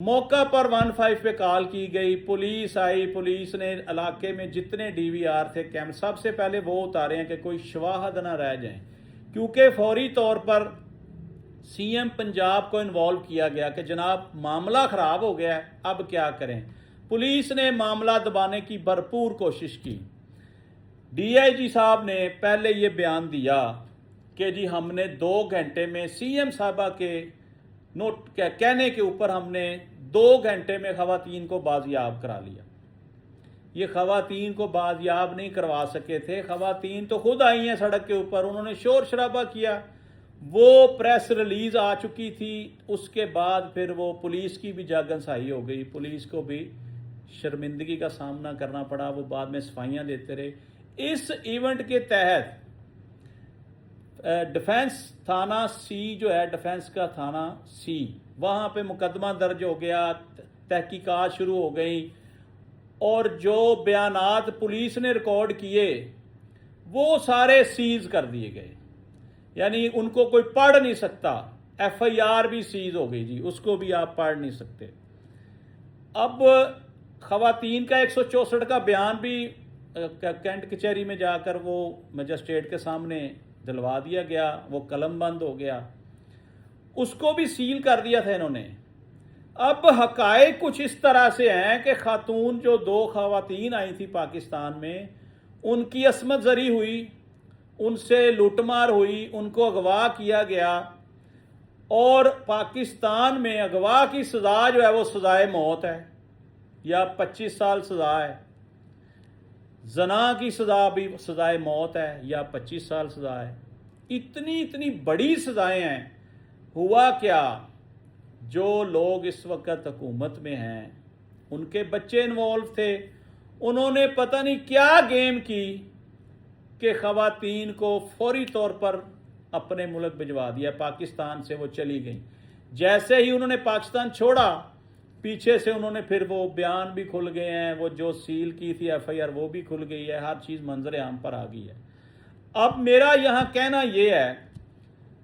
موقع پر 15 پہ کال کی گئی، پولیس آئی، پولیس نے علاقے میں جتنے ڈی وی آر تھے کیمرے سب سے پہلے وہ اتارے ہیں کہ کوئی شواہد نہ رہ جائیں، کیونکہ فوری طور پر سی ایم پنجاب کو انوالو کیا گیا کہ جناب معاملہ خراب ہو گیا ہے، اب کیا کریں۔ پولیس نے معاملہ دبانے کی بھرپور کوشش کی۔ ڈی آئی جی صاحب نے پہلے یہ بیان دیا کہ جی ہم نے 2 گھنٹے میں سی ایم صاحبہ کے کہنے کے اوپر ہم نے 2 گھنٹے میں خواتین کو بازیاب کرا لیا۔ یہ خواتین کو بازیاب نہیں کروا سکے تھے، خواتین تو خود آئی ہیں سڑک کے اوپر، انہوں نے شور شرابہ کیا، وہ پریس ریلیز آ چکی تھی، اس کے بعد پھر وہ پولیس کی بھی جاگنسائی ہو گئی، پولیس کو بھی شرمندگی کا سامنا کرنا پڑا، وہ بعد میں صفائیاں دیتے رہے۔ اس ایونٹ کے تحت ڈیفنس تھانہ سی جو ہے، ڈیفنس کا تھانہ سی، وہاں پہ مقدمہ درج ہو گیا، تحقیقات شروع ہو گئی، اور جو بیانات پولیس نے ریکارڈ کیے وہ سارے سیز کر دیے گئے، یعنی ان کو کوئی پڑھ نہیں سکتا۔ ایف آئی آر بھی سیز ہو گئی جی، اس کو بھی آپ پڑھ نہیں سکتے۔ اب خواتین کا 164 کا بیان بھی کینٹ کچہری میں جا کر وہ مجسٹریٹ کے سامنے دلوا دیا گیا، وہ قلم بند ہو گیا، اس کو بھی سیل کر دیا تھا انہوں نے۔ اب حقائق کچھ اس طرح سے ہیں کہ خاتون جو 2 خواتین آئی تھی پاکستان میں، ان کی عصمت زری ہوئی، ان سے لوٹ مار ہوئی، ان کو اغوا کیا گیا، اور پاکستان میں اغوا کی سزا جو ہے وہ سزائے موت ہے، یا 25 سال سزا ہے۔ زنا کی سزا بھی سزائے موت ہے یا 25 سال سزا ہے۔ اتنی بڑی سزائیں ہیں۔ ہوا کیا، جو لوگ اس وقت حکومت میں ہیں، ان کے بچے انوالو تھے، انہوں نے پتہ نہیں کیا گیم کی کہ خواتین کو فوری طور پر اپنے ملک بھجوا دیا، پاکستان سے وہ چلی گئیں۔ جیسے ہی انہوں نے پاکستان چھوڑا، پیچھے سے انہوں نے پھر وہ بیان بھی کھل گئے ہیں، وہ جو سیل کی تھی ایف آئی آر وہ بھی کھل گئی ہے، ہر چیز منظر عام پر آ گئی ہے۔ اب میرا یہاں کہنا یہ ہے